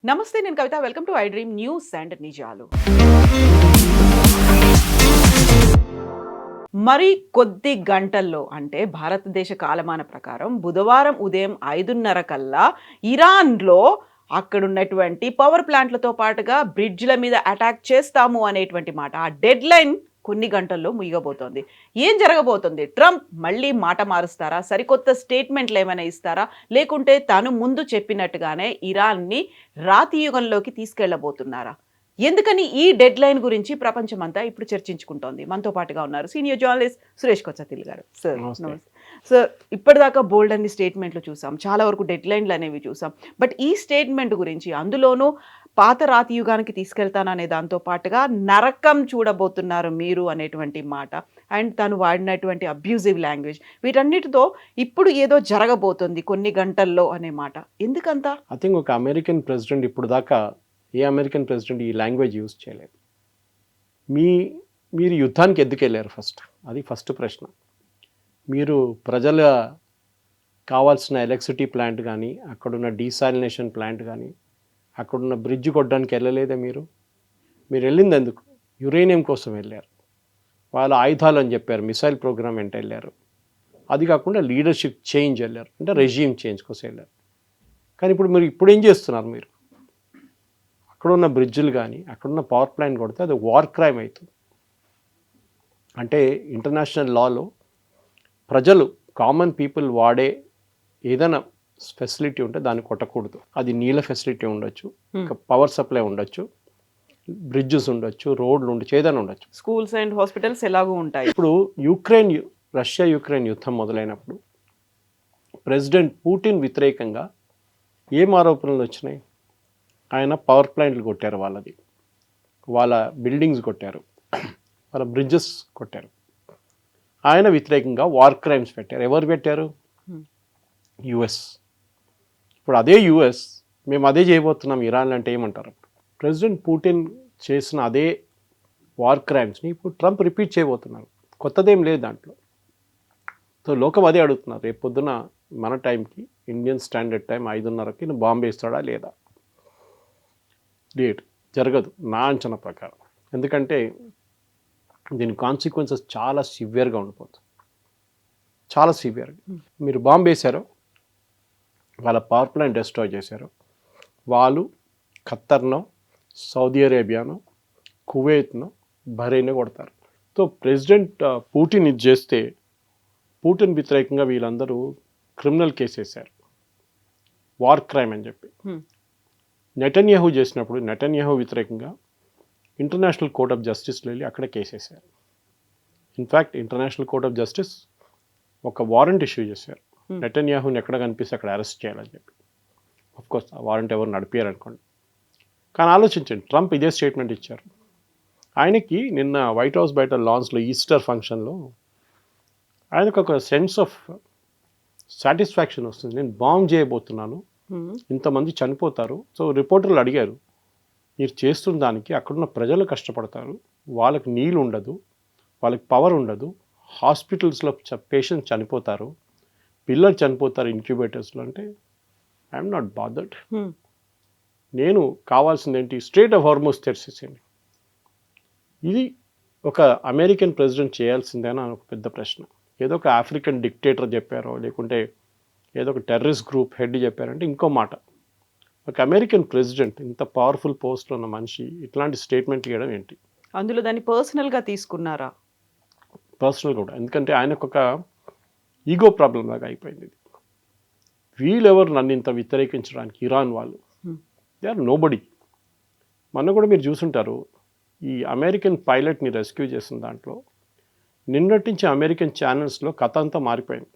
నమస్తే, నేను Kavitha. Welcome to I dream news and నిజాలు. మరి కొద్ది గంటల్లో, అంటే భారతదేశ కాలమాన ప్రకారం బుధవారం ఉదయం 5:30 కల్లా ఇరాన్లో అక్కడున్నటువంటి పవర్ ప్లాంట్లతో పాటుగా బ్రిడ్జ్ల మీద అటాక్ చేస్తాము అనేటువంటి మాట. ఆ డెడ్ లైన్ కొన్ని గంటల్లో ముగియబోతోంది. ఏం జరగబోతుంది? ట్రంప్ మళ్ళీ మాట మారుస్తారా? సరికొత్త స్టేట్మెంట్లు ఏమైనా ఇస్తారా? లేకుంటే తాను ముందు చెప్పినట్టుగానే ఇరాన్ని రాతి యుగంలోకి తీసుకెళ్లబోతున్నారా? ఎందుకని ఈ డెడ్ లైన్ గురించి ప్రపంచమంతా ఇప్పుడు చర్చించుకుంటోంది. మనతో పాటుగా ఉన్నారు సీనియర్ జర్నలిస్ట్ సురేష్ కొచ్చతిల్ గారు. సార్ నమస్తే. నమస్తే. సార్, ఇప్పటిదాకా బోల్డ్ అన్ని స్టేట్మెంట్లు చూసాం, చాలా వరకు డెడ్ లైన్లు అనేవి చూసాం. బట్ ఈ స్టేట్మెంట్ గురించి, అందులోనూ పాత రాతి యుగానికి తీసుకెళ్తాననే దాంతో పాటుగా నరకం చూడబోతున్నారు మీరు అనేటువంటి మాట, అండ్ తను వాడినటువంటి అబ్యూజివ్ లాంగ్వేజ్, వీటన్నిటితో ఇప్పుడు ఏదో జరగబోతుంది కొన్ని గంటల్లో అనే మాట. ఎందుకంతా? ఐ థింక్ ఒక అమెరికన్ ప్రెసిడెంట్ ఇప్పుడు దాకా ఏ అమెరికన్ ప్రెసిడెంట్ ఈ లాంగ్వేజ్ యూజ్ చేయలేదు. మీరు యుద్ధానికి ఎందుకు వెళ్ళారు? అది ఫస్ట్ ప్రశ్న. మీరు ప్రజల కావాల్సిన ఎలక్ట్రిసిటీ ప్లాంట్ కానీ, అక్కడున్న డీసాలినేషన్ ప్లాంట్ కానీ, అక్కడున్న బ్రిడ్జ్ కొట్టడానికి వెళ్ళలేదా? మీరు వెళ్ళింది ఎందుకు? యురేనియం కోసం వెళ్ళారు. వాళ్ళ ఆయుధాలు అని చెప్పారు, మిసైల్ ప్రోగ్రామ్ వెంట వెళ్ళారు. అది కాకుండా లీడర్షిప్ చేంజ్ వెళ్ళారు, అంటే రెజ్యూమ్ చేంజ్ కోసం వెళ్ళారు. కానీ ఇప్పుడు ఏం చేస్తున్నారు? మీరు అక్కడున్న బ్రిడ్జ్లు కానీ, అక్కడున్న పవర్ ప్లాంట్ కొడితే అది వార్ క్రైమ్ అవుతుంది. అంటే ఇంటర్నేషనల్ లాలో ప్రజలు, కామన్ పీపుల్ వాడే ఏదైనా ఫెసిలిటీ ఉంటే దాన్ని కొట్టకూడదు. అది నీళ్ళ ఫెసిలిటీ ఉండొచ్చు, పవర్ సప్లై ఉండొచ్చు, బ్రిడ్జెస్ ఉండొచ్చు, రోడ్లు ఉండొచ్చు, ఏదైనా ఉండొచ్చు. స్కూల్స్ అండ్ హాస్పిటల్స్ ఎలాగూ ఉంటాయి. ఇప్పుడు రష్యా యుక్రెయిన్ యుద్ధం మొదలైనప్పుడు ప్రెసిడెంట్ పుటిన్ వ్యతిరేకంగా ఏం ఆరోపణలు వచ్చినాయి? ఆయన పవర్ ప్లాంట్లు కొట్టారు, వాళ్ళ బిల్డింగ్స్ కొట్టారు, వాళ్ళ బ్రిడ్జెస్ కొట్టారు. ఆయన వ్యతిరేకంగా వార్ క్రైమ్స్ పెట్టారు. ఎవరు పెట్టారు? యుఎస్. ఇప్పుడు అదే యుఎస్ మేము అదే చేయబోతున్నాం ఇరాన్ అంటే ఏమంటారు? ప్రెసిడెంట్ పుటిన్ చేసిన అదే వార్ క్రైమ్స్ని ఇప్పుడు ట్రంప్ రిపీట్ చేయబోతున్నారు. కొత్తదేం లేదు దాంట్లో. సో లోకం అదే అడుగుతున్నారు, రేపు పొద్దున మన టైంకి, ఇండియన్ స్టాండర్డ్ టైం 5:30కి బాంబు వేస్తాడా లేదా? డేట్ జరగదు నా అంచనా ప్రకారం. ఎందుకంటే దీని కాన్సిక్వెన్సెస్ చాలా సివియర్గా ఉండిపోతుంది, చాలా సివియర్గా. మీరు బాంబు వేశారు, వాళ్ళ పవర్ ప్లాంట్ డిస్ట్రాయ్ చేశారు, వాళ్ళు ఖత్తర్నో, సౌదీ అరేబియానో, కువైట్నో, బహ్రెయిన్ కొడతారు. సో ప్రెసిడెంట్ పుటిన్ ఇది చేస్తే, పుటిన్ వ్యతిరేకంగా వీళ్ళందరూ క్రిమినల్ కేసు వేశారు, వార్ క్రైమ్ అని చెప్పి. నెటన్యాహు చేసినప్పుడు నెటన్యాహు వ్యతిరేకంగా ఇంటర్నేషనల్ కోర్ట్ ఆఫ్ జస్టిస్లో వెళ్ళి అక్కడ కేసు వేశారు. In fact international court of justice ఒక వారెంట్ ఇష్యూ చేశారు, నెటన్యాహుని ఎక్కడ కనిపిస్తే అక్కడ అరెస్ట్ చేయాలని చెప్పి. ఆఫ్కోర్స్ ఆ వారెంట్ ఎవరు నడిపారు అనుకోండి. కానీ ఆలోచించండి, ట్రంప్ ఇదే స్టేట్మెంట్ ఇచ్చారు. ఆయనకి నిన్న వైట్ హౌస్ బయట లాన్స్లో ఈస్టర్ ఫంక్షన్లో ఆయనకు ఒక సెన్స్ ఆఫ్ సాటిస్ఫాక్షన్ వస్తుంది. నేను బాంబ్ చేయబోతున్నాను, ఇంతమంది చనిపోతారు. సో రిపోర్టర్లు అడిగారు, మీరు చేస్తున్న దానికి అక్కడున్న ప్రజలు కష్టపడతారు, వాళ్ళకి నీళ్ళు ఉండదు, వాళ్ళకి పవర్ ఉండదు, హాస్పిటల్స్లో పేషెంట్స్ చనిపోతారు, పిల్లలు చనిపోతారు ఇంక్యుబేటర్స్లో. అంటే ఐఎమ్ నాట్ బాదర్డ్. నేను కావాల్సింది ఏంటి? స్ట్రేట్ ఆఫ్ హార్మోస్ తెరిచేసేయండి. ఇది ఒక అమెరికన్ ప్రెసిడెంట్ చేయాల్సిందేనా అని ఒక పెద్ద ప్రశ్న. ఏదో ఒక ఆఫ్రికన్ డిక్టేటర్ చెప్పారో, లేకుంటే ఏదో ఒక టెర్రరిస్ట్ గ్రూప్ హెడ్ చెప్పారంటే ఇంకో మాట. ఒక అమెరికన్ ప్రెసిడెంట్, ఇంత పవర్ఫుల్ పోస్ట్లో ఉన్న మనిషి ఇట్లాంటి స్టేట్మెంట్ ఇవ్వడం ఏంటి? అందులో దాన్ని పర్సనల్గా తీసుకున్నారా? పర్సనల్ కూడా. ఎందుకంటే ఆయనకు ఒక ఈగో ప్రాబ్లం లాగా అయిపోయింది ఇది. వీళ్ళెవరు నన్ను ఇంత వ్యతిరేకించడానికి? ఇరాన్ వాళ్ళు, దే ఆర్ నోబడీ. మొన్న కూడా మీరు చూసుంటారు, ఈ అమెరికన్ పైలట్ని రెస్క్యూ చేసిన దాంట్లో నిన్నటి నుంచి అమెరికన్ ఛానల్స్లో కథ అంతా మారిపోయింది.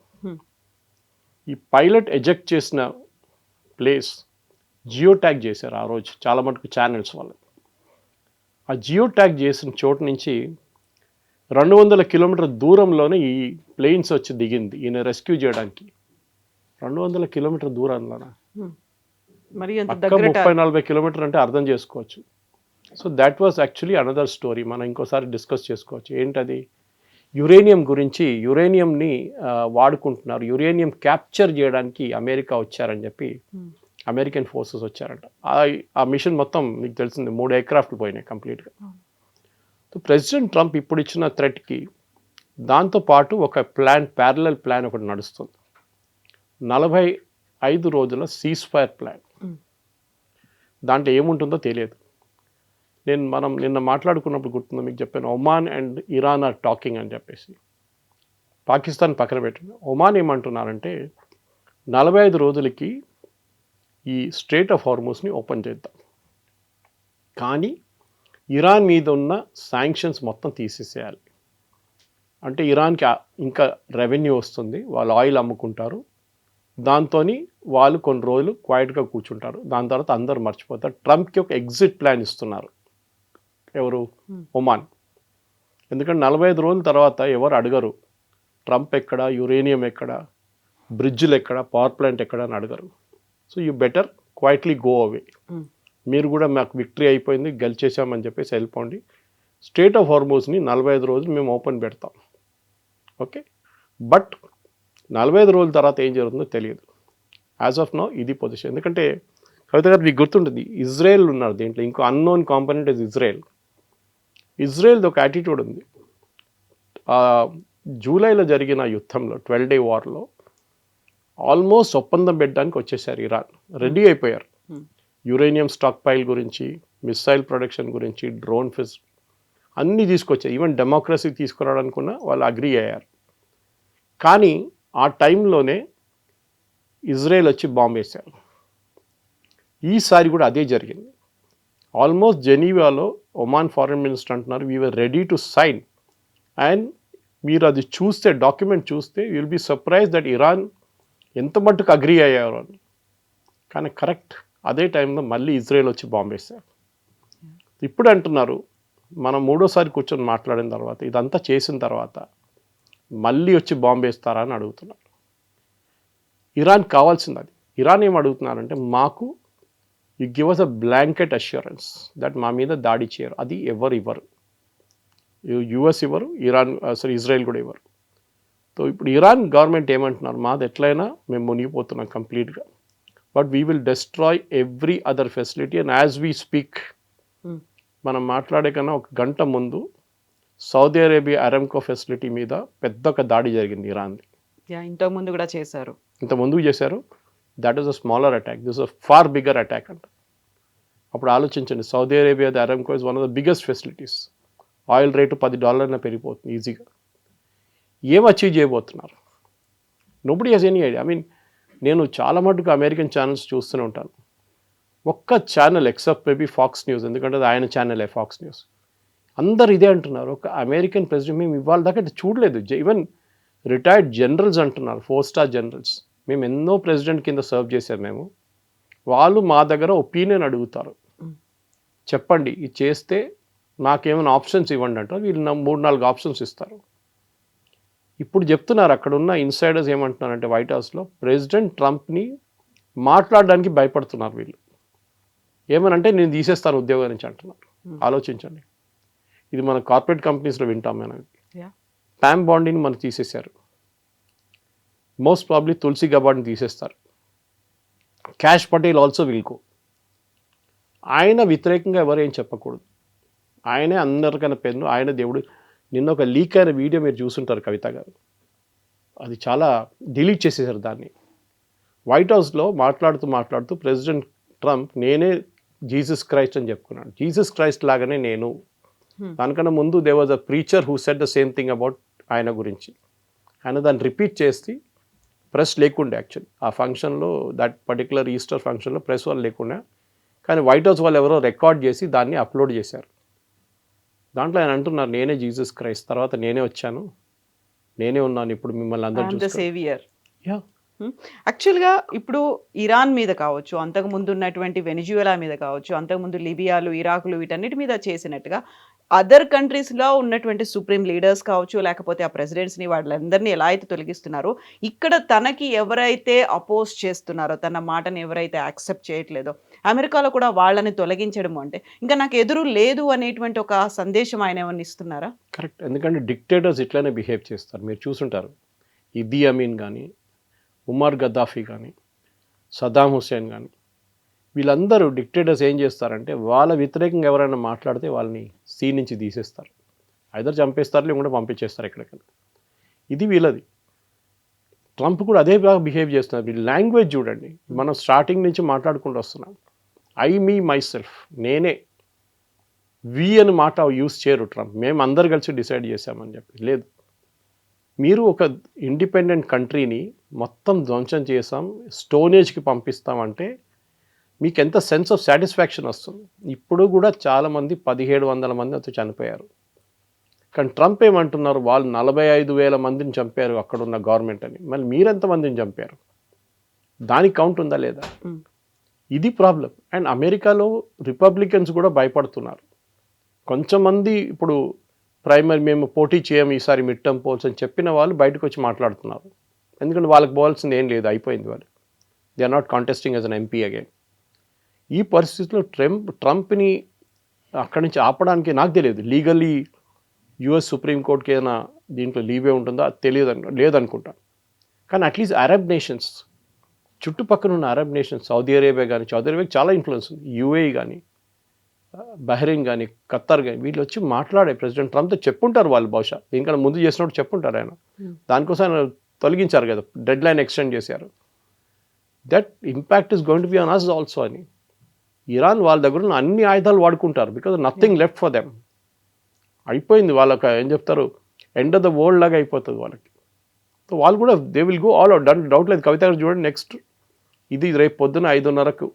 ఈ పైలట్ ఎజెక్ట్ చేసిన ప్లేస్ జియో ట్యాగ్ చేశారు ఆ రోజు చాలా మటుకు ఛానల్స్ వాళ్ళు. ఆ జియో ట్యాగ్ చేసిన చోటు నుంచి 200 కిలోమీటర్ దూరంలోనే ఈ ప్లేన్స్ వచ్చి దిగింది ఈయన రెస్క్యూ చేయడానికి. 200 కిలోమీటర్ దూరంలోనా? మరి 30-40 కిలోమీటర్ అంటే అర్థం చేసుకోవచ్చు. So that was actually another story, మనం ఇంకోసారి డిస్కస్ చేసుకోవచ్చు. ఏంటది? యురేనియం గురించి, యురేనియంని వాడుకుంటున్నారు, యురేనియం క్యాప్చర్ చేయడానికి అమెరికా వచ్చారని చెప్పి అమెరికన్ ఫోర్సెస్ వచ్చారంట. ఆ మిషన్ మొత్తం మీకు తెలిసింది 3 ఎయిర్క్రాఫ్ట్లు పోయినాయి కంప్లీట్గా. సో ప్రెసిడెంట్ ట్రంప్ ఇప్పుడు ఇచ్చిన థ్రెట్కి దాంతోపాటు ఒక ప్యారలల్ ప్లాన్ ఒకటి నడుస్తుంది. 45 రోజుల సీజ్ ఫైర్ ప్లాన్. దాంట్లో ఏముంటుందో తెలియదు. మనం నిన్న మాట్లాడుకున్నప్పుడు గుర్తుందో మీకు చెప్పాను, Oman and Iran are talking అని చెప్పేసి. పాకిస్తాన్ పక్కన పెట్టింది. ఒమాన్ ఏమంటున్నారంటే 45 రోజులకి ఈ స్ట్రేట్ ఆఫ్ హార్మూస్ని ఓపెన్ చేద్దాం, కానీ ఇరాన్ మీద ఉన్న శాంక్షన్స్ మొత్తం తీసేసేయాలి. అంటే ఇరాన్కి ఇంకా రెవెన్యూ వస్తుంది, వాళ్ళు ఆయిల్ అమ్ముకుంటారు, దాంతో వాళ్ళు కొన్ని రోజులు క్వైట్గా కూర్చుంటారు, దాని తర్వాత అందరూ మర్చిపోతారు. ట్రంప్కి ఒక ఎగ్జిట్ ప్లాన్ ఇస్తున్నారు. ఎవరు? ఒమాన్. ఎందుకంటే 45 రోజుల తర్వాత ఎవరు అడగరు ట్రంప్ ఎక్కడ, యురేనియం ఎక్కడ, బ్రిడ్జ్లు ఎక్కడ, పవర్ ప్లాంట్ ఎక్కడ అని అడగరు. So you better quietly go away. మీరు కూడా మాకు విక్టరీ అయిపోయింది, గెలిచేసామని చెప్పేసి వెళ్ళిపోండి. స్ట్రేట్ ఆఫ్ హార్మూస్ని 45 రోజులు మేము ఓపెన్ పెడతాం. ఓకే, బట్ 45 రోజుల తర్వాత ఏం జరుగుతుందో తెలియదు. యాజ్ ఆఫ్ నౌ ఇది పొజిషన్. ఎందుకంటే కవిత గారు మీకు గుర్తుంటుంది, ఇజ్రాయెల్ ఉన్నారు దీంట్లో, ఇంకో అన్నోన్ కాంపోనెంట్ ఇస్ ఇజ్రాయెల్. ఇజ్రాయెల్ది ఒక యాటిట్యూడ్ ఉంది. జూలైలో జరిగిన యుద్ధంలో 12 డే వార్లో ఆల్మోస్ట్ ఒప్పందం పెట్టడానికి వచ్చేసారు ఇరాన్, రెడీ అయిపోయారు. యురేనియం స్టాక్ పైల్ గురించి, మిసైల్ ప్రొడక్షన్ గురించి, డ్రోన్ ఫిస్ అన్నీ తీసుకొచ్చారు. ఈవెన్ డెమోక్రసీ తీసుకురావడానికి కూడా వాళ్ళు అగ్రీ అయ్యారు. కానీ ఆ టైంలోనే ఇజ్రాయెల్ వచ్చి బాంబు వేశారు. ఈసారి కూడా అదే జరిగింది. ఆల్మోస్ట్ జెనీవాలో ఒమాన్ ఫారెన్ మినిస్టర్ అంటున్నారు, we were ready to sign, and మీరు అది చూస్తే, డాక్యుమెంట్ చూస్తే will be surprise that Iran ఎంత మట్టుకు అగ్రీ అయ్యారు అని. కానీ కరెక్ట్ అదే టైంలో మళ్ళీ ఇజ్రాయెల్ వచ్చి బాంబు వేశారు. ఇప్పుడు అంటున్నారు, మనం మూడోసారి కూర్చొని మాట్లాడిన తర్వాత, ఇదంతా చేసిన తర్వాత మళ్ళీ వచ్చి బాంబు వేస్తారా అని అడుగుతున్నారు. ఇరాన్ కావాల్సింది అది. ఇరాన్ ఏం అడుగుతున్నారంటే, మాకు you give us a blanket assurance that మా మీద దాడి చేయరు. అది ఎవరు ఇవ్వరు. యుఎస్ ఇవ్వరు, ఇజ్రాయెల్ కూడా ఇవ్వరు. సో ఇప్పుడు ఇరాన్ గవర్నమెంట్ ఏమంటున్నారు, మాది ఎట్లయినా మేము మునిగిపోతున్నాం కంప్లీట్గా, but we will destroy every other facility. And as we speak, మనం మాట్లాడే కన్నా ఒక గంట ముందు సౌదీ అరేబియా అరామ్కో ఫెసిలిటీ మీద పెద్ద ఒక దాడి జరిగింది ఇరాన్ది. ఇంతకుముందు కూడా చేశారు, ఇంత ముందుకు చేశారు. That is a smaller attack, this a far bigger attack అంట. అప్పుడు ఆలోచించండి, సౌదీ అరేబియాది Aramco is one of the biggest facilities. Oil rate $10 పెరిగిపోతుంది ఈజీగా. ఏం అచీవ్ చేయబోతున్నారు? Nobody has any idea. I mean, నేను చాలా మటుకు అమెరికన్ ఛానల్స్ చూస్తూనే ఉంటాను. ఒక్క channel except maybe Fox news, ఎందుకంటే అది ఆయన ఛానలే ఫాక్స్ న్యూస్, అందరు ఇదే అంటున్నారు. ఒక అమెరికన్ ప్రెసిడెంట్ మేము ఇవాళ దాకా చూడలేదు. ఈవెన్ రిటైర్డ్ జనరల్స్ అంటున్నారు, 4-star జనరల్స్, మేము ఎన్నో ప్రెసిడెంట్ కింద సర్వ్ చేశారు మేము, వాళ్ళు మా దగ్గర ఒపీనియన్ అడుగుతారు, చెప్పండి ఇది చేస్తే నాకేమైనా ఆప్షన్స్ ఇవ్వండి అంటారు. వీళ్ళు 3-4 ఆప్షన్స్ ఇస్తారు. ఇప్పుడు చెప్తున్నారు, అక్కడ ఉన్న ఇన్సైడర్స్ ఏమంటున్నారంటే వైట్ హౌస్లో, ప్రెసిడెంట్ ట్రంప్ని మాట్లాడడానికి భయపడుతున్నారు వీళ్ళు. ఏమనంటే నేను తీసేస్తాను ఉద్యోగం నుంచి అంటున్నారు. ఆలోచించండి, ఇది మన కార్పొరేట్ కంపెనీస్లో వింటాం మనం. ప్యామ్ బాండీని మనకు తీసేశారు. మోస్ట్ ప్రాబ్లీ తులసి గబాడ్ని తీసేస్తారు. Cash Patel also will go. ఆయన వ్యతిరేకంగా ఎవరేం చెప్పకూడదు. ఆయనే అందరికన్నా పెన్ను, ఆయన దేవుడు. నిన్న ఒక లీక్ అయిన వీడియో మీరు చూసుంటారు కవిత గారు, అది చాలా డిలీట్ చేసేసారు దాన్ని. వైట్ హౌస్లో మాట్లాడుతూ ప్రెసిడెంట్ ట్రంప్ నేనే జీసస్ క్రైస్ట్ అని చెప్పుకున్నాడు. జీసస్ క్రైస్ట్ లాగానే నేను. దానికన్నా ముందు they was a preacher who said the same thing about ఆయన గురించి. ఆయన దాన్ని రిపీట్ చేసి, ప్రెస్ లేకుండే యాక్చువల్లీ ఆ ఫంక్షన్లో, దట్ పర్టికులర్ ఈస్టర్ ఫంక్షన్లో ప్రెస్ వాళ్ళు లేకుండా, కానీ వైట్ హౌస్ వాళ్ళు ఎవరో రికార్డ్ చేసి దాన్ని అప్లోడ్ చేశారు. దాంట్లో ఆయన అంటున్నారు, నేనే జీసస్ క్రైస్ట్, తర్వాత నేనే వచ్చాను, నేనే ఉన్నాను, ఇప్పుడు మిమ్మల్ని అందరూ సేవియర్. యాక్చువల్గా ఇప్పుడు ఇరాన్ మీద కావచ్చు, అంతకుముందు ఉన్నటువంటి వెనిజువెలా మీద కావచ్చు, అంతకుముందు లిబియాలు, ఇరాకులు, వీటన్నిటి మీద చేసినట్టుగా అదర్ కంట్రీస్లో ఉన్నటువంటి సుప్రీం లీడర్స్ కావచ్చు, లేకపోతే ఆ ప్రెసిడెంట్స్ని, వాళ్ళందరినీ ఎలా అయితే తొలగిస్తున్నారో, ఇక్కడ తనకి ఎవరైతే అపోజ్ చేస్తున్నారో, తన మాటని ఎవరైతే యాక్సెప్ట్ చేయట్లేదో, అమెరికాలో కూడా వాళ్ళని తొలగించడం అంటే ఇంకా నాకు ఎదురు లేదు అనేటువంటి ఒక సందేశం ఆయన ఏమన్నా ఇస్తున్నారా? కరెక్ట్. ఎందుకంటే డిక్టేటర్స్ ఇట్లానే బిహేవ్ చేస్తారు. మీరు చూసుంటారు, ఇదీ అమీన్ కానీ, ఉమర్ గద్దాఫీ కానీ, సద్దాం హుస్సేన్ కానీ, వీళ్ళందరూ డిక్టేటర్స్ ఏం చేస్తారంటే వాళ్ళ వ్యతిరేకంగా ఎవరైనా మాట్లాడితే వాళ్ళని సీన్ నుంచి తీసేస్తారు, ఐదర్ చంపేస్తారు లేకుంటే పంపించేస్తారు ఎక్కడికైనా. ఇది వీళ్ళది. ట్రంప్ కూడా అదే బాగా బిహేవ్ చేస్తున్నారు. వీళ్ళ లాంగ్వేజ్ చూడండి, మనం స్టార్టింగ్ నుంచి మాట్లాడుకుంటూ వస్తున్నాం. ఐ మీ మై సెల్ఫ్, నేనే. వి అని మాట యూస్ చేయరు ట్రంప్. మేము అందరు కలిసి డిసైడ్ చేశామని చెప్పి లేదు. మీరు ఒక ఇండిపెండెంట్ కంట్రీని మొత్తం ధ్వంసం చేసాం, స్టోనేజ్కి పంపిస్తామంటే మీకు ఎంత సెన్స్ ఆఫ్ సాటిస్ఫాక్షన్ వస్తుంది. ఇప్పుడు కూడా చాలామంది 1700 మంది అయితే చనిపోయారు. కానీ ట్రంప్ ఏమంటున్నారు, వాళ్ళు 45,000 మందిని చంపారు అక్కడున్న గవర్నమెంట్ అని. మళ్ళీ మీరెంతమందిని చంపారు, దానికి కౌంట్ ఉందా లేదా? ఇది ప్రాబ్లం. అండ్ అమెరికాలో రిపబ్లికన్స్ కూడా భయపడుతున్నారు. కొంచెం మంది ఇప్పుడు ప్రైమరీ మేము పోటీ చేయము ఈసారి మిడ్ టర్మ్ పోల్స్ అని చెప్పిన వాళ్ళు బయటకు వచ్చి మాట్లాడుతున్నారు. ఎందుకంటే వాళ్ళకి పోవాల్సింది ఏం లేదు, అయిపోయింది. వాళ్ళు they are not contesting as an MP again. ఈ పరిస్థితిలో ట్రంప్ని అక్కడి నుంచి ఆపడానికి నాకు తెలియదు లీగల్లీ యుఎస్ సుప్రీంకోర్టుకి ఏదైనా దీంట్లో లీవే ఉంటుందా తెలియదు, లేదనుకుంటా. కానీ అట్లీస్ట్ అరబ్ నేషన్స్, చుట్టుపక్కల ఉన్న అరబ్ నేషన్స్, సౌదీ అరేబియా కానీ, సౌదీ అరేబియాకి చాలా ఇన్ఫ్లుయెన్స్ ఉంది, యూఏఈ కానీ, బహ్రెయిన్ కానీ, ఖత్తర్ కానీ, వీళ్ళు వచ్చి మాట్లాడే ప్రెసిడెంట్ ట్రంప్తో చెప్పుంటారు వాళ్ళు. బహుశా దీనికన్నా ముందు చేసినప్పుడు చెప్పుంటారు ఆయన. దానికోసం ఆయన తొలగించారు కదా, డెడ్ లైన్ ఎక్స్టెండ్ చేశారు. That impact is going to be on us also అని. ఇరాన్ వాళ్ళ దగ్గర ఉన్న అన్ని ఆయుధాలు వాడుకుంటారు, because nothing left for them. అయిపోయింది వాళ్ళకి, ఏం చెప్తారు, ఎండ్ ఆఫ్ ద వరల్డ్ లాగా అయిపోతుంది వాళ్ళకి. సో వాళ్ళు కూడా they will go all out. దాంట్లో డౌట్ లేదు. కవిత గారు చూడండి, నెక్స్ట్ ఇది రేపు పొద్దున 5:30కు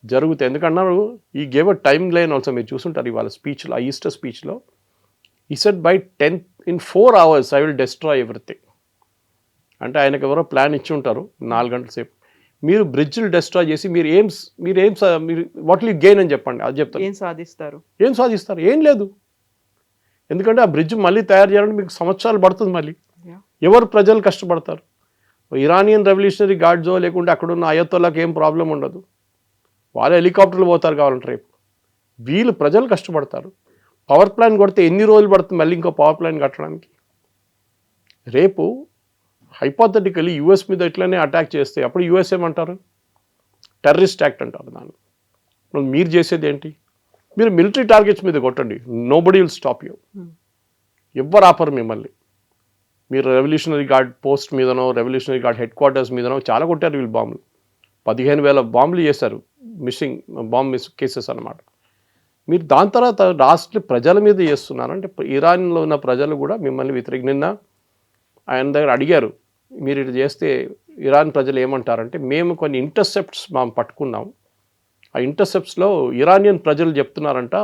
జరుగుతాయి. ఎందుకన్నారు, ఈ gave a time line also. మీరు చూసుంటారు ఇవాళ స్పీచ్లో, ఆ ఈస్టర్ స్పీచ్లో ఈ said by 4 hours I will destroy everything. అంటే ఆయనకు ఎవరో ప్లాన్ ఇచ్చి ఉంటారు 4 గంటల సేపు. మీరు బ్రిడ్జ్లు డెస్ట్రాయ్ చేసి మీరు వాట్ విల్ యూ గెయిన్ అని చెప్పండి, అది చెప్తారు. ఏం సాధిస్తారు? ఏం లేదు. ఎందుకంటే ఆ బ్రిడ్జ్ మళ్ళీ తయారు చేయాలంటే మీకు సంవత్సరాలు పడుతుంది. మళ్ళీ ఎవరు ప్రజలు కష్టపడతారు? ఇరానియన్ రెవల్యూషనరీ గార్డ్జో లేకుంటే అక్కడున్న అయతోళ్ళకి ఏం ప్రాబ్లం ఉండదు, వాళ్ళే హెలికాప్టర్లు పోతారు కావాలంటే రేపు. వీళ్ళు ప్రజలు కష్టపడతారు. పవర్ ప్లాంట్ కొడితే ఎన్ని రోజులు పడుతుంది మళ్ళీ ఇంకో పవర్ ప్లాంట్ కట్టడానికి? రేపు హైపోథెటికలీ యూఎస్ మీద ఇట్లనే అటాక్ చేస్తే అప్పుడు యూఎస్ ఏమంటారు? టెర్రరిస్ట్ యాక్ట్ అంటారు దాన్ని. మీరు చేసేది ఏంటి? మీరు మిలిటరీ టార్గెట్స్ మీద కొట్టండి, నోబడీ విల్ స్టాప్ యూ. ఎవ్వరు ఆపరు మిమ్మల్ని. మీరు రెవల్యూషనరీ గార్డ్ పోస్ట్ మీదనో, రెవల్యూషనరీ గార్డ్ హెడ్ క్వార్టర్స్ మీదనో చాలా కొట్టారు వీళ్ళు బాంబులు. 15,000 బాంబులు చేశారు, బాంబ్ మిస్ కేసెస్ అన్నమాట. మీరు దాని తర్వాత రాష్ట్ర ప్రజల మీద చేస్తున్నారు. అంటే ఇరాన్లో ఉన్న ప్రజలు కూడా మిమ్మల్ని నిన్న ఆయన దగ్గర అడిగారు, మీరు ఇటు చేస్తే ఇరాన్ ప్రజలు ఏమంటారంటే, మేము కొన్ని ఇంటర్సెప్ట్స్ మేము పట్టుకున్నాం, ఆ ఇంటర్సెప్ట్స్లో ఇరానియన్ ప్రజలు చెప్తున్నారంట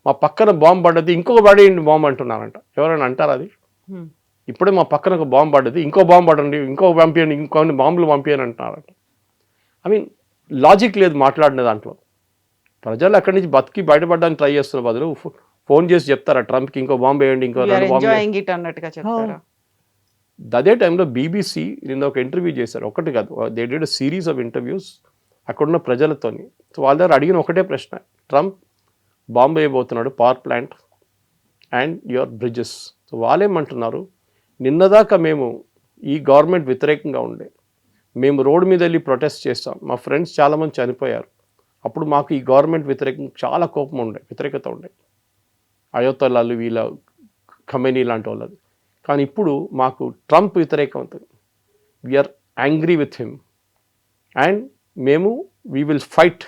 మా పక్కన బాంబు పడ్డది, ఇంకొక పడేయండి బాంబు అంటున్నారంట. ఎవరైనా అంటారు అది? ఇప్పుడే మా పక్కన ఒక బాంబు పడ్డది, ఇంకో బాంబు పడండి, ఇంకో పంపించండి, ఇంకొన్ని బాంబులు పంపించని అంటున్నారంట. ఐ మీన్ లాజిక్ లేదు మాట్లాడిన దాంట్లో. ప్రజలు అక్కడి నుంచి బతికి బయటపడడానికి ట్రై చేస్తున్న బదులు ఫోన్ చేసి చెప్తారా ట్రంప్కి ఇంకో బాంబు వేయండి, ఇంకో 2 బాంబు. అదే టైంలో బీబీసీ నిన్న ఒక ఇంటర్వ్యూ చేశారు, ఒకటి కాదు, they did a series of interviews అక్కడున్న ప్రజలతోని. సో వాళ్ళ దగ్గర అడిగిన ఒకటే ప్రశ్న, ట్రంప్ బాంబు వేయబోతున్నాడు power plant and your bridges. So వాళ్ళేమంటున్నారు, నిన్నదాకా మేము ఈ గవర్నమెంట్ వ్యతిరేకంగా ఉండే, మేము రోడ్డు మీద వెళ్ళి ప్రొటెస్ట్ చేస్తాం, మా ఫ్రెండ్స్ చాలామంది చనిపోయారు, అప్పుడు మాకు ఈ గవర్నమెంట్ వ్యతిరేకంగా చాలా కోపం ఉండే, వ్యతిరేకత ఉండే, అయోతలాలు వీళ్ళ ఖమేనీ లాంటి వాళ్ళది. కానీ ఇప్పుడు మాకు ట్రంప్ వ్యతిరేకం అవుతుంది, we are angry with him and మేము వీ విల్ ఫైట్.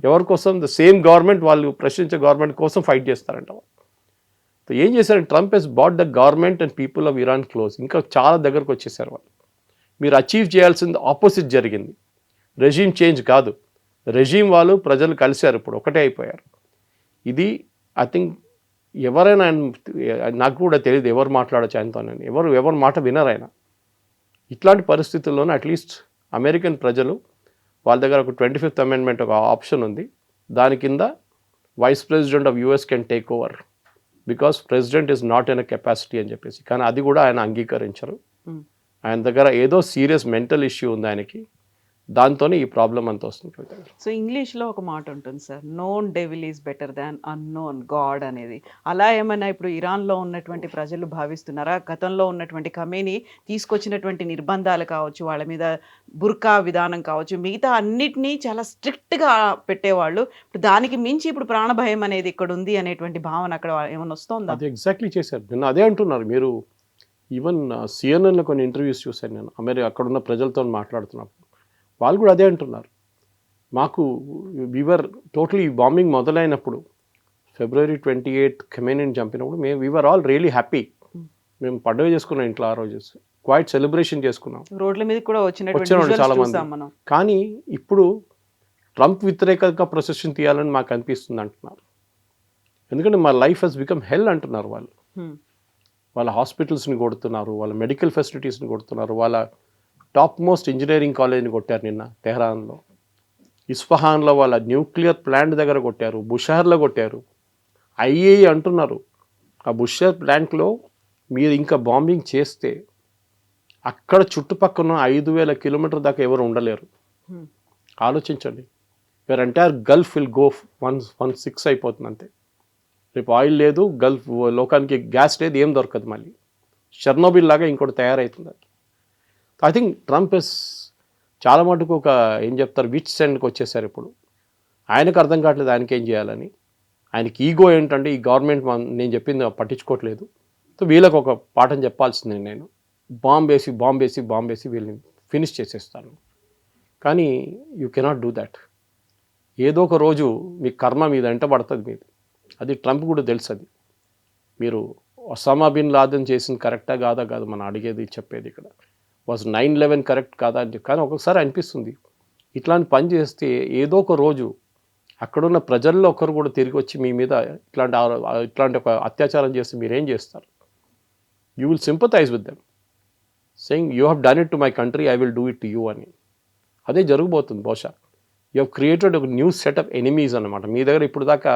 ఎవరి కోసం? ద సేమ్ గవర్నమెంట్, వాళ్ళు ప్రశ్నించే గవర్నమెంట్ కోసం ఫైట్ చేస్తారంట. సో ఏం చేశారంటే, Trump he's bought the government and people of Iran close. ఇంకా చాలా దగ్గరకు వచ్చేసారు వాళ్ళు. మీరు అచీవ్ చేయాల్సింది ఆపోజిట్ జరిగింది, రెజీమ్ చేంజ్ కాదు. రెజీమ్ వాళ్ళు ప్రజలు కలిశారు, ఇప్పుడు ఒకటే అయిపోయారు. ఇది ఐ థింక్ ఎవరైనా, నాకు కూడా తెలియదు ఎవరు మాట్లాడచ్చు ఆయనతోనని, ఎవరు మాట వినరు ఆయన. ఇట్లాంటి పరిస్థితుల్లోనే అట్లీస్ట్ అమెరికన్ ప్రజలు, వాళ్ళ దగ్గర ఒక 25th అమెండ్మెంట్ ఒక ఆప్షన్ ఉంది, దాని కింద vice president of US can take over because president is not in a capacity అని చెప్పేసి. కానీ అది కూడా ఆయన అంగీకరించరు. ఆయన దగ్గర ఏదో సీరియస్ మెంటల్ ఇష్యూ ఉంది ఆయనకి, దాంతోనే ఈ ప్రాబ్లం అంతా వస్తుంది కవిత గారు. సో ఇంగ్లీష్లో ఒక మాట ఉంటుంది sir, known devil is better than unknown God అనేది. అలా ఏమైనా ఇప్పుడు ఇరాన్లో ఉన్నటువంటి ప్రజలు భావిస్తున్నారా? గతంలో ఉన్నటువంటి ఖమేనీ తీసుకొచ్చినటువంటి నిర్బంధాలు కావచ్చు, వాళ్ళ మీద బుర్కా విధానం కావచ్చు, మిగతా అన్నిటినీ చాలా స్ట్రిక్ట్గా పెట్టేవాళ్ళు. ఇప్పుడు దానికి మించి ఇప్పుడు ప్రాణభయం అనేది ఇక్కడ ఉంది అనేటువంటి భావన అక్కడ ఏమైనా వస్తుందా? అది ఎగ్జాక్ట్లీ చేశారు. నిన్న అదే అంటున్నారు. మీరు ఈవెన్ సిఎన్ఎన్లో కొన్ని ఇంటర్వ్యూస్ చూశాను నేను, అక్కడున్న ప్రజలతో మాట్లాడుతున్నప్పుడు వాళ్ళు కూడా అదే అంటున్నారు. మాకు వీవర్ టోటలీ బాంబింగ్ మొదలైనప్పుడు February 28 ఖమేనీని చంపినప్పుడు వీఆర్ ఆల్ రియలీ హ్యాపీ. మేము పండుగ చేసుకున్నాం ఇంట్లో, ఆ రోజు క్వైట్ సెలబ్రేషన్ చేసుకున్నాం, రోడ్ల మీద కూడా వచ్చారు వచ్చినటువంటి చాలా మంది. మనం. కానీ ఇప్పుడు ట్రంప్ వ్యతిరేకంగా ప్రొసెషన్ తీయాలని మాకు అనిపిస్తుంది అంటున్నారు. ఎందుకంటే మా లైఫ్ హెస్ బికమ్ హెల్ అంటున్నారు వాళ్ళు. వాళ్ళ హాస్పిటల్స్ని కొడుతున్నారు, వాళ్ళ మెడికల్ ఫెసిలిటీస్ని కొడుతున్నారు, వాళ్ళ టాప్ మోస్ట్ ఇంజనీరింగ్ కాలేజ్ని కొట్టారు నిన్న తెహ్రాన్లో, ఇస్ఫహాన్లో వాళ్ళ న్యూక్లియర్ ప్లాంట్ దగ్గర కొట్టారు, బుషార్లో కొట్టారు. ఐఏఈ అంటున్నారు ఆ బుషార్ ప్లాంట్లో మీరు ఇంకా బాంబింగ్ చేస్తే అక్కడ చుట్టుపక్కల 5,000 కిలోమీటర్ దాకా ఎవరు ఉండలేరు. ఆలోచించండి, your entire Gulf will go 116 అయిపోతుంది అంతే. రేపు ఆయిల్ లేదు, గల్ఫ్ లోకానికి గ్యాస్ లేదు, ఏం దొరకదు. మళ్ళీ షెర్నోబిల్ లాగా ఇంకోటి తయారవుతుంది. ఐ థింక్ ట్రంప్ చాలా మటుకు ఒక ఏం చెప్తారు విచ్ సెండ్కి వచ్చేసారు ఇప్పుడు. ఆయనకు అర్థం కావట్లేదు ఆయనకి ఏం చేయాలని. ఆయనకి ఈగో ఏంటంటే ఈ గవర్నమెంట్ నేను చెప్పింది పట్టించుకోవట్లేదు, సో వీళ్ళకి ఒక పాఠం చెప్పాల్సింది, నేను బాంబేసి వీళ్ళని ఫినిష్ చేసేస్తాను. కానీ యూ కెనాట్ డూ దాట్. ఏదో ఒక రోజు మీ కర్మ మీద వెంట పడుతుంది మీది. అది ట్రంప్ కూడా తెలుసు. అది మీరు ఒసామా బిన్ లాదెన్ చేసింది కరెక్టా కాదు మనం అడిగేది చెప్పేది ఇక్కడ. వాజ్ 9/11 కరెక్ట్ కాదా అని. కానీ ఒక్కొక్కసారి అనిపిస్తుంది ఇట్లాంటి పని చేస్తే ఏదో ఒక రోజు అక్కడున్న ప్రజల్లో ఒకరు కూడా తిరిగి వచ్చి మీ మీద ఇట్లాంటి ఒక అత్యాచారం చేస్తే మీరేం చేస్తారు? You will sympathise with them saying you have done it to my country, I will do it to you అని. అదే జరగబోతుంది బహుశా. యూ హ్యావ్ క్రియేటెడ్ ఒక న్యూ సెట్ ఆఫ్ ఎనిమీస్ అనమాట. మీ దగ్గర ఇప్పుడు దాకా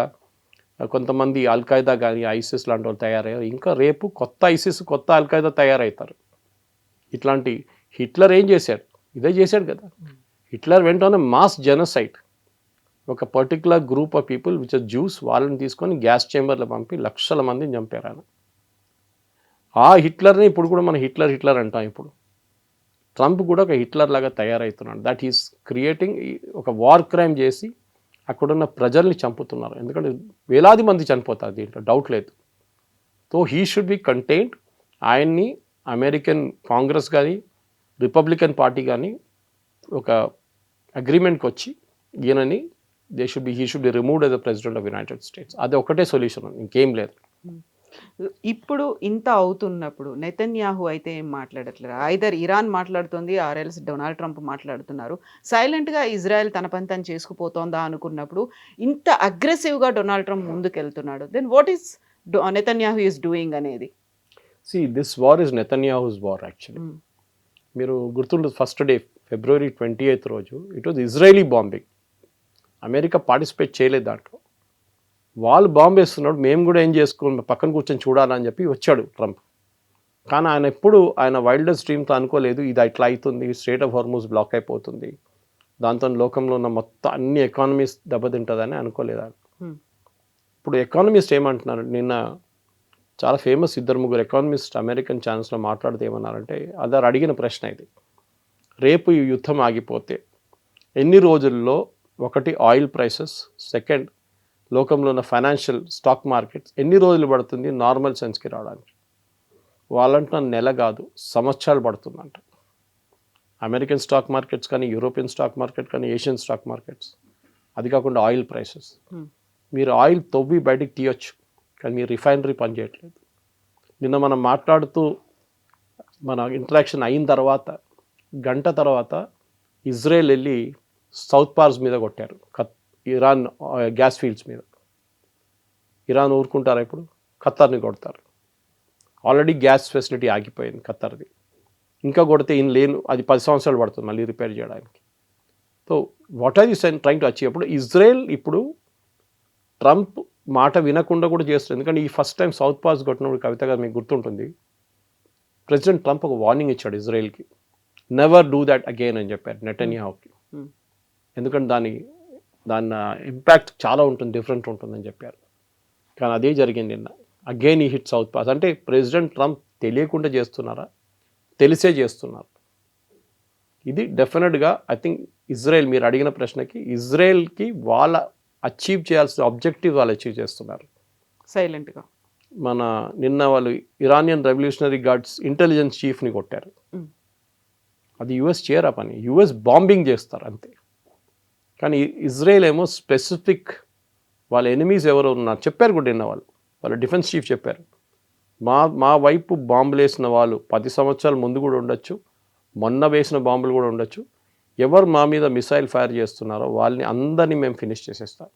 కొంతమంది అల్ఖైదా కానీ ఐసిస్ లాంటి వాళ్ళు తయారయ్యారు. ఇంకా రేపు కొత్త ఐసిస్ కొత్త అల్ఖైదా తయారవుతారు. ఇట్లాంటి హిట్లర్ ఏం చేశాడు? ఇదే చేశాడు కదా. Hitler went mass genocide. ఒక particular group of people which are Jews, వాళ్ళని తీసుకొని గ్యాస్ చేంబర్లో పంపి లక్షల మందిని చంపారు ఆయన. ఆ హిట్లర్ని ఇప్పుడు కూడా మనం హిట్లర్ అంటాం. ఇప్పుడు ట్రంప్ కూడా ఒక హిట్లర్ లాగా తయారవుతున్నాడు. దట్ ఈస్ క్రియేటింగ్ ఒక వార్ క్రైమ్ చేసి అక్కడున్న ప్రజల్ని చంపుతున్నారు. ఎందుకంటే వేలాది మంది చనిపోతారు, దీంట్లో డౌట్ లేదు. So he should be contained. ఆయన్ని అమెరికన్ కాంగ్రెస్ కానీ రిపబ్లికన్ పార్టీ కానీ ఒక అగ్రిమెంట్కి వచ్చి ఈయనని he should be removed as the president of United states. అది ఒకటే సొల్యూషన్, ఇంకేం లేదు. ఇప్పుడు ఇంత అవుతున్నప్పుడు నెతన్యాహు అయితే ఏం మాట్లాడట్లేదు. ఐదర్ ఇరాన్ మాట్లాడుతుంది, ఆర్ఎల్స్ డొనాల్డ్ ట్రంప్ మాట్లాడుతున్నారు. సైలెంట్గా ఇజ్రాయెల్ తన పని తను చేసుకుపోతోందా అనుకున్నప్పుడు ఇంత అగ్రెసివ్గా డొనాల్డ్ ట్రంప్ ముందుకెళ్తున్నాడు. Then what is Netanyahu is doing అనేది? See, this war is Netanyahu's war actually. మీరు గుర్తుండదు, ఫస్ట్ డే February 28 రోజు it was Israeli bombing. America participate చేయలేదు దాంట్లో. వాళ్ళు బాంబు వేస్తున్నాడు, మేము కూడా ఏం చేసుకోవాలి, పక్కన కూర్చొని చూడాలని చెప్పి వచ్చాడు ట్రంప్. కానీ ఆయన ఎప్పుడు ఆయన వైల్డెస్ట్ డ్రీమ్తో అనుకోలేదు ఇది ఇట్లా అవుతుంది, స్ట్రెయిట్ ఆఫ్ హార్మూజ్ బ్లాక్ అయిపోతుంది, దాంతో లోకంలో ఉన్న మొత్తం అన్ని ఎకానమీస్ దెబ్బతింటుందని అనుకోలేదు ఆయన. ఇప్పుడు ఎకానమిస్ట్ ఏమంటున్నారు, నిన్న చాలా ఫేమస్ 2-3 ఎకానమిస్ట్ అమెరికన్ ఛానల్స్లో మాట్లాడితే ఏమన్నారంటే, అదారు అడిగిన ప్రశ్న ఇది, రేపు ఈ యుద్ధం ఆగిపోతే ఎన్ని రోజుల్లో ఒకటి ఆయిల్ ప్రైసెస్, సెకండ్ లోకంలో ఉన్న ఫైనాన్షియల్ స్టాక్ మార్కెట్స్ ఎన్ని రోజులు పడుతుంది నార్మల్ సెన్స్కి రావడానికి? వాళ్ళంటున్న నెల కాదు, సంవత్సరాలు పడుతుందంట. అమెరికన్ స్టాక్ మార్కెట్స్ కానీ, యూరోపియన్ స్టాక్ మార్కెట్ కానీ, ఏషియన్ స్టాక్ మార్కెట్స్, అది కాకుండా ఆయిల్ ప్రైసెస్. మీరు ఆయిల్ తవ్వి బయటికి తీయొచ్చు, కానీ మీ రిఫైనరీ పనిచేయట్లేదు. నిన్న మనం మాట్లాడుతూ మన ఇంటరాక్షన్ అయిన తర్వాత గంట తర్వాత ఇజ్రాయెల్ వెళ్ళి సౌత్ పార్స్ మీద కొట్టారు, ఇరాన్ గ్యాస్ ఫీల్డ్స్ మీద. ఇరాన్ ఊరుకుంటారా? ఇప్పుడు ఖత్తర్ని కొడతారు. ఆల్రెడీ గ్యాస్ ఫెసిలిటీ ఆగిపోయింది ఖత్తర్ది, ఇంకా కొడితే లేను, అది 10 సంవత్సరాలు పడుతుంది మళ్ళీ రిపేర్ చేయడానికి. So what are you trying to achieve? అప్పుడు ఇజ్రాయెల్ ఇప్పుడు ట్రంప్ మాట వినకుండా కూడా చేస్తుంది. ఎందుకంటే ఈ ఫస్ట్ టైం సౌత్ పాస్ కొట్టినప్పుడు కవిత గారు మీకు గుర్తుంటుంది, ప్రెసిడెంట్ ట్రంప్ ఒక వార్నింగ్ ఇచ్చాడు ఇజ్రాయెల్కి, నెవర్ డూ దాట్ అగైన్ అని చెప్పారు నెటన్యాహుకి. Hmm. ఎందుకంటే దాని ఇంపాక్ట్ చాలా ఉంటుంది, డిఫరెంట్ ఉంటుందని చెప్పారు. కానీ అదే జరిగింది నిన్న. అగైన్ ఈ హిట్ సౌత్ పాస్. అంటే ప్రెసిడెంట్ ట్రంప్ తెలియకుండా చేస్తున్నారా, తెలిసే చేస్తున్నారు. ఇది డెఫినెట్గా ఐ థింక్ ఇజ్రాయెల్, మీరు అడిగిన ప్రశ్నకి, ఇజ్రాయెల్కి వాళ్ళ అచీవ్ చేయాల్సిన ఆబ్జెక్టివ్ వాళ్ళు అచీవ్ చేస్తున్నారు సైలెంట్గా. మన నిన్న వాళ్ళు ఇరానియన్ రెవల్యూషనరీ గార్డ్స్ ఇంటెలిజెన్స్ చీఫ్ని కొట్టారు. అది యుఎస్ చేయరా పని, యుఎస్ బాంబింగ్ చేస్తారు అంతే. కానీ ఇజ్రాయెల్ ఏమో స్పెసిఫిక్ వాళ్ళ ఎనిమీస్ ఎవరు ఉన్నారు చెప్పారు కూడా నిన్న వాళ్ళ డిఫెన్స్ చీఫ్ చెప్పారు. మా వైపు బాంబులు వేసిన వాళ్ళు 10 సంవత్సరాల ముందు కూడా ఉండొచ్చు, మొన్న వేసిన బాంబులు కూడా ఉండొచ్చు. ఎవరు మా మీద మిసైల్ ఫైర్ చేస్తున్నారో వాళ్ళని అందరినీ మేము ఫినిష్ చేసేస్తాం.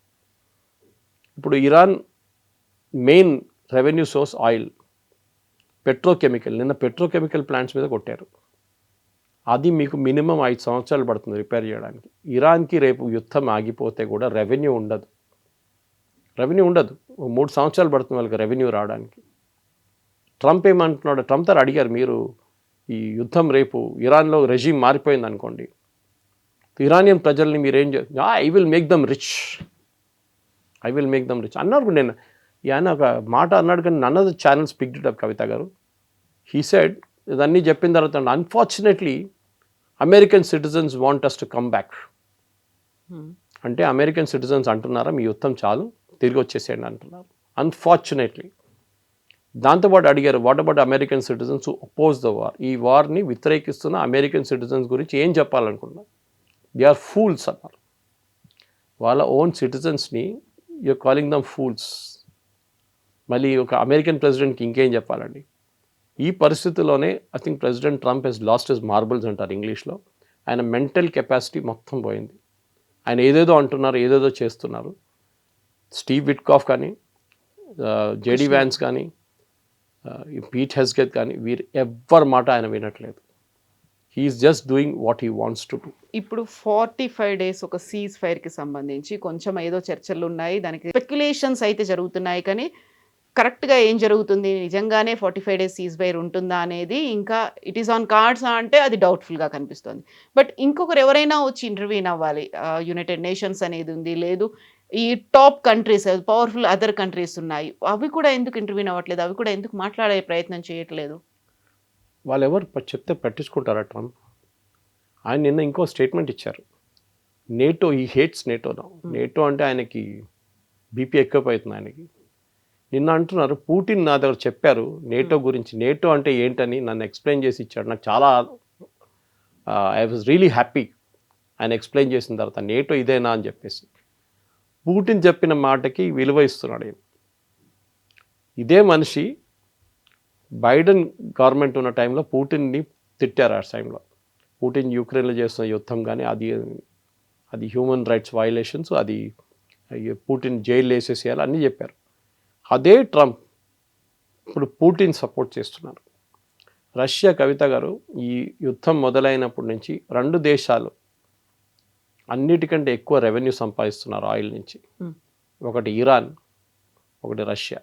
ఇప్పుడు Iran main revenue source oil, petrochemical. నిన్న పెట్రోకెమికల్ ప్లాంట్స్ మీద కొట్టారు. అది మీకు మినిమం 5 సంవత్సరాలు పడుతుంది రిపేర్ చేయడానికి. ఇరాన్కి రేపు యుద్ధం ఆగిపోతే కూడా రెవెన్యూ ఉండదు. 3 సంవత్సరాలు పడుతుంది వాళ్ళకి రెవెన్యూ రావడానికి. ట్రంప్ ఏమంటున్నాడు, ట్రంప్ తో అడిగారు, మీరు ఈ యుద్ధం రేపు ఇరాన్లో రెజీమ్ మారిపోయింది అనుకోండి, ఇరానియన్ ప్రజల్ని మీరేం I will make them rich అన్నారు. నేను ఆయన ఒక మాట అన్నాడు, కానీ none of the channels picked it up. Kavitha garu, he said, ఇదన్నీ చెప్పిన తర్వాత, unfortunately American citizens want us to come back. అంటే అమెరికన్ సిటిజన్స్ అంటున్నారా మీ యుద్ధం చాలు, తిరిగి వచ్చేసేయండి అంటున్నారు. అన్ఫార్చునేట్లీ. దాంతోపాటు అడిగారు, what about American citizens who oppose the war? ఈ వార్ని వ్యతిరేకిస్తున్న అమెరికన్ సిటిజన్స్ గురించి ఏం చెప్పాలనుకున్నారు? దే ఆర్ ఫూల్స్ అన్నారు. వాళ్ళ ఓన్ సిటిజన్స్ని యూఆర్ కాలింగ్ దమ్ ఫూల్స్. మళ్ళీ ఒక అమెరికన్ ప్రెసిడెంట్కి ఇంకేం చెప్పాలండి? ఈ పరిస్థితుల్లోనే I think President Trump has lost his marbles అంటారు ఇంగ్లీష్లో. ఆయన మెంటల్ కెపాసిటీ మొత్తం పోయింది. ఆయన ఏదేదో అంటున్నారు, ఏదేదో చేస్తున్నారు. స్టీవ్ విట్కాఫ్ కానీ, జేడీ వ్యాన్స్ కానీ, పీట్ హెస్గెత్ కానీ, వీరు ఎవ్వరి మాట ఆయన వినట్లేదు. He is just doing what he wants to do. ఇప్పుడు 45 days ఒక సీజ్ ఫైర్కి సంబంధించి కొంచెం ఏదో చర్చలు ఉన్నాయి, దానికి స్పెక్యులేషన్స్ అయితే జరుగుతున్నాయి. కానీ కరెక్ట్గా ఏం జరుగుతుంది, నిజంగానే 45 days సీజ్ ఫైర్ ఉంటుందా అనేది ఇంకా ఇట్ ఈస్ ఆన్ కార్డ్స్ అంటే అది డౌట్ఫుల్గా కనిపిస్తుంది. బట్ ఇంకొకరు ఎవరైనా వచ్చి ఇంటర్వ్యూన్ అవ్వాలి. యునైటెడ్ నేషన్స్ అనేది ఉంది, లేదు ఈ top countries, powerful other countries ఉన్నాయి, అవి కూడా ఎందుకు ఇంటర్వ్యూన్ అవ్వట్లేదు? అవి కూడా ఎందుకు మాట్లాడే ప్రయత్నం చేయట్లేదు? వాళ్ళు ఎవరు చెప్తే పట్టించుకుంటారా ట్రంప్? ఆయన నిన్న ఇంకో స్టేట్మెంట్ ఇచ్చారు, నేటో, ఈ హేట్స్ నేటో. నేటో అంటే ఆయనకి బీపీ ఎక్కువైపోతుంది ఆయనకి. నిన్న అంటున్నారు, పుటిన్ నా దగ్గర చెప్పారు నేటో గురించి, నేటో అంటే ఏంటని నన్ను ఎక్స్ప్లెయిన్ చేసి ఇచ్చాడు. నాకు చాలా ఐ వాజ్ రియలీ హ్యాపీ ఆయన ఎక్స్ప్లెయిన్ చేసిన తర్వాత, నేటో ఇదేనా అని చెప్పేసి. పుటిన్ చెప్పిన మాటకి విలువ ఇస్తున్నాడు ఆయన. ఇదే మనిషి బైడెన్ గవర్నమెంట్ ఉన్న టైంలో పుటిన్ని తిట్టారు. ఆ టైంలో పుటిన్ యుక్రెయిన్లో చేస్తున్న యుద్ధం కానీ అది హ్యూమన్ రైట్స్ వయలేషన్స్, అది పుటిన్ జైలు వేసేసేయాలి అన్నీ చెప్పారు. అదే ట్రంప్ ఇప్పుడు పుటిన్ సపోర్ట్ చేస్తున్నారు. రష్యా, కవిత గారు, ఈ యుద్ధం మొదలైనప్పటి నుంచి 2 దేశాలు అన్నిటికంటే ఎక్కువ రెవెన్యూ సంపాదిస్తున్నారు ఆయిల్ నుంచి. ఒకటి ఇరాన్, ఒకటి Russia.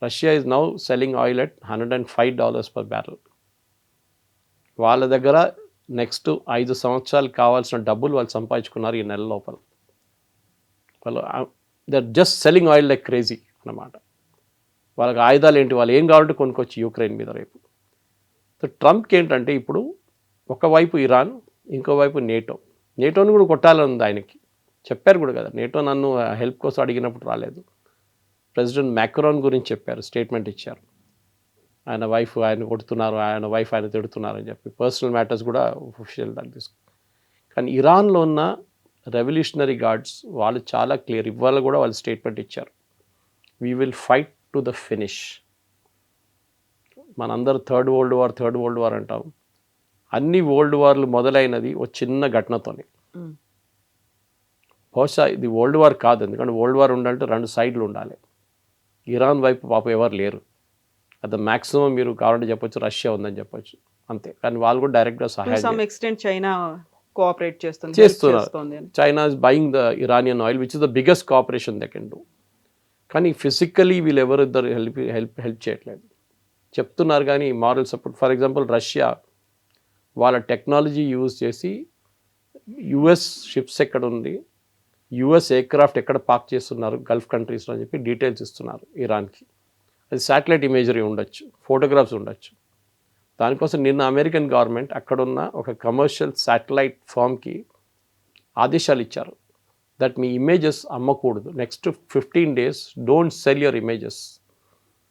Russia is now selling oil at $105 per barrel. వాళ్ళ దగ్గర నెక్స్ట్ 5 సంవత్సరాలు కావాల్సిన డబ్బులు వాళ్ళు సంపాదించుకున్నారు ఈ నెల లోపల. వాళ్ళు they are just selling oil like crazy అన్నమాట. వాళ్ళకి ఆయుధాలు ఏంటి, వాళ్ళు ఏం కావాలంటే కొనుక్కొచ్చి యుక్రెయిన్ మీద రేపు. సో ట్రంప్కి ఏంటంటే ఇప్పుడు ఒకవైపు ఇరాన్, ఇంకోవైపు నేటోని కూడా కొట్టాలని ఉంది ఆయనకి. చెప్పారు కూడా కదా, నేటో నన్ను హెల్ప్ కోసం అడిగినప్పుడు రాలేదు. ప్రెసిడెంట్ మ్యాక్రాన్ గురించి చెప్పారు, స్టేట్మెంట్ ఇచ్చారు. ఆయన వైఫ్ ఆయన కొడుతున్నారు, ఆయన వైఫ్ ఆయన తిడుతున్నారు అని చెప్పి పర్సనల్ మ్యాటర్స్ కూడా ఒఫిషియల్ దాన్ని తీసుకు. కానీ ఇరాన్లో ఉన్న రెవల్యూషనరీ గార్డ్స్ వాళ్ళు చాలా క్లియర్, ఇవాళ కూడా వాళ్ళు స్టేట్మెంట్ ఇచ్చారు, we will fight to the finish. మనందరూ థర్డ్ వరల్డ్ వార్ అంటాం. అన్ని వరల్డ్ వార్లు మొదలైనది ఒక చిన్న ఘటనతోనే. బహుశా ఇది వరల్డ్ వార్ కాదు, ఎందుకంటే వరల్డ్ వార్ ఉండాలంటే 2 సైడ్లు ఉండాలి. ఇరాన్ వైపు పాపం ఎవరు లేరు. అది మ్యాక్సిమం మీరు కావాలంటే చెప్పొచ్చు రష్యా ఉందని చెప్పొచ్చు అంతే. కానీ వాళ్ళు కూడా డైరెక్ట్గా సహాయం చైనా కోఆపరేట్ చేస్తున్నారు. China is buying the Iranian oil which is the biggest cooperation they can do. కానీ ఫిజికలీ వీళ్ళు ఎవరు ఇద్దరు హెల్ప్ చేయట్లేదు. చెప్తున్నారు కానీ moral support. For example Russia వాళ్ళ టెక్నాలజీ యూజ్ చేసి యుఎస్ షిప్స్ ఎక్కడ ఉంది, యుఎస్ ఎయిర్క్రాఫ్ట్ ఎక్కడ పార్క్ చేస్తున్నారు గల్ఫ్ కంట్రీస్లో అని చెప్పి డీటెయిల్స్ ఇస్తున్నారు ఇరాన్కి. అది శాటిలైట్ ఇమేజరీ ఉండొచ్చు, ఫోటోగ్రాఫ్స్ ఉండొచ్చు. దానికోసం నిన్న అమెరికన్ గవర్నమెంట్ అక్కడున్న ఒక కమర్షియల్ శాటిలైట్ ఫామ్కి ఆదేశాలు ఇచ్చారు. దట్ మీ ఇమేజెస్ అమ్మకూడదు, next 15 days don't sell your images.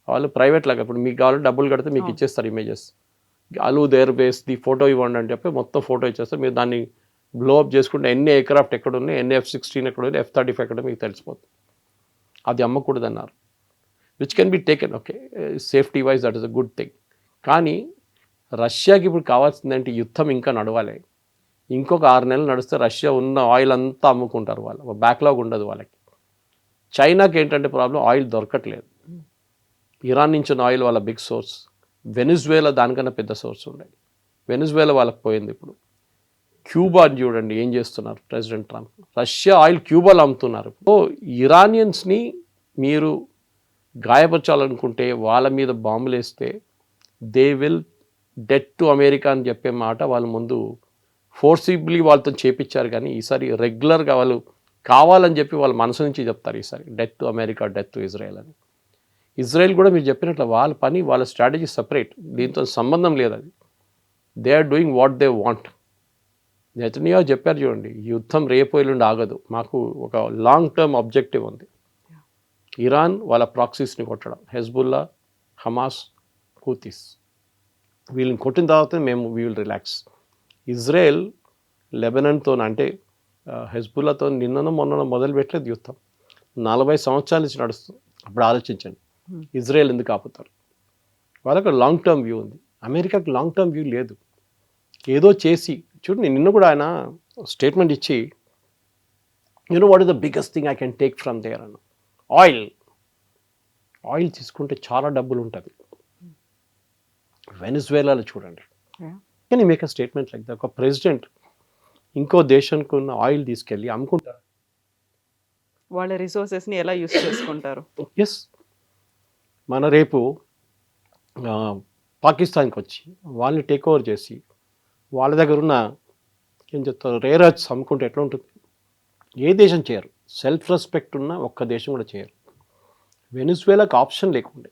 వాళ్ళు ప్రైవేట్ లాగా ఇప్పుడు మీకు కావాలంటే డబ్బులు కడితే మీకు ఇచ్చేస్తారు ఇమేజెస్. అలు దేర్ బేస్ ది ఫోటో ఇవ్వండి అని చెప్పి మొత్తం ఫోటో ఇచ్చేస్తారు. మీరు దాన్ని బ్లోఅప్ చేసుకుంటే ఎన్ని ఎయిర్క్రాఫ్ట్ ఎక్కడ ఉన్నాయి, ఎన్ని F-16 ఎక్కడ ఉన్నాయి, F-35 ఎక్కడ మీకు తెలిసిపోతుంది. అది అమ్మకూడదు అన్నారు. Which can be taken, okay, safety wise that is a good thing. కానీ రష్యాకి ఇప్పుడు కావాల్సిందంటే యుద్ధం ఇంకా నడవాలి. ఇంకొక 6 నెలలు నడిస్తే రష్యా ఉన్న ఆయిల్ అంతా అమ్ముకుంటారు, వాళ్ళు బ్యాక్లాగ్ ఉండదు వాళ్ళకి. చైనాకి ఏంటంటే ప్రాబ్లం, ఆయిల్ దొరకట్లేదు. ఇరాన్ నుంచి ఉన్న ఆయిల్ వాళ్ళ బిగ్ సోర్స్. వెనిజువేలా దానికన్నా పెద్ద సోర్స్ ఉన్నాయి. వెనిజువేలా వాళ్ళకి పోయింది ఇప్పుడు. క్యూబా చూడండి ఏం చేస్తున్నారు ప్రెసిడెంట్ ట్రంప్. రష్యా ఆయిల్ క్యూబాలో అమ్ముతున్నారు. సో ఇరానియన్స్ని మీరు గాయపరచాలనుకుంటే వాళ్ళ మీద బాంబులు వేస్తే they will debt to America అని చెప్పే మాట వాళ్ళు ముందు ఫోర్సిబ్లీ వాళ్ళతో చేపించారు. కానీ ఈసారి రెగ్యులర్గా వాళ్ళు కావాలని చెప్పి వాళ్ళ మనసు నుంచి చెప్తారు ఈసారి death to America, death to Israel అని. ఇజ్రాయెల్ కూడా మీరు చెప్పినట్లు వాళ్ళ పని, వాళ్ళ స్ట్రాటజీ సపరేట్, దీంతో సంబంధం లేదు. అది they are doing what they want. Netanyahu చెప్పారు చూడండి, యుద్ధం రేపు ఎల్లుండి ఆగదు, మాకు ఒక లాంగ్ టర్మ్ ఆబ్జెక్టివ్ ఉంది. ఇరాన్ వాళ్ళ ప్రాక్సీస్ని కొట్టడం, హెజ్బుల్లా, హమాస్, హూతీస్, వీళ్ళని కొట్టిన తర్వాత మేము వీ విల్ రిలాక్స్. ఇజ్రాయెల్ లెబనాన్తో అంటే హెజ్బుల్లాతో నిన్ననో మొన్ననో మొదలుపెట్టలేదు యుద్ధం, 40 సంవత్సరాల నుంచి నడుస్తుంది. అప్పుడు ఆలోచించండి ఇజ్రాయెల్ ఎందుకు ఆపుతారు. వాళ్ళకి లాంగ్ టర్మ్ వ్యూ ఉంది, అమెరికాకి లాంగ్ టర్మ్ వ్యూ లేదు. ఏదో చేసి చూడండి, నిన్న కూడా ఆయన స్టేట్మెంట్ ఇచ్చి know what is the biggest thing I can take from there అన్న, ఆయిల్ తీసుకుంటే చాలా డబ్బులు ఉంటుంది. వెనిజువేలాలో చూడండి, can you make a statement like that? ఒక ప్రెసిడెంట్ ఇంకో దేశానికి ఉన్న ఆయిల్ తీసుకెళ్ళి అమ్ముకుంటారు. వాళ్ళ రిసోర్సెస్ని ఎలా యూస్ చేసుకుంటారు. ఎస్, మన రేపు పాకిస్తాన్కి వచ్చి వాళ్ళని టేక్ ఓవర్ చేసి వాళ్ళ దగ్గర ఉన్న ఏం చెప్తారు రేర్ ఎర్త్స్ అమ్ముకుంటే ఎట్లా ఉంటుంది? ఏ దేశం చేయరు. సెల్ఫ్ రెస్పెక్ట్ ఉన్న ఒక్క దేశం కూడా చేయరు. వెనిజువేలాకి ఆప్షన్ లేకుండే,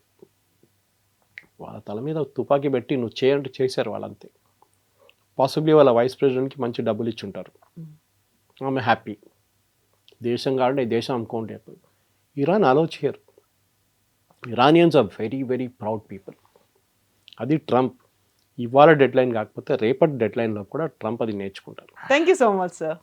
వాళ్ళ తల మీద తుపాకీ పెట్టి నువ్వు చేయంటే చేశారు వాళ్ళంతే. పాసిబ్లీ వాళ్ళ వైస్ ప్రెసిడెంట్కి మంచి డబ్బులు ఇచ్చి ఉంటారు, ఆమె హ్యాపీ, దేశం కాబట్టి ఈ దేశం అమ్ముకోండి. ఇరాన్ అలో చేయరు. Iranians are very very proud people. అది ట్రంప్ ఇవాళ డెడ్ లైన్ కాకపోతే రేపటి డెడ్ లైన్లో కూడా ట్రంప్ అది నేర్చుకుంటారు. Thank you so much sir.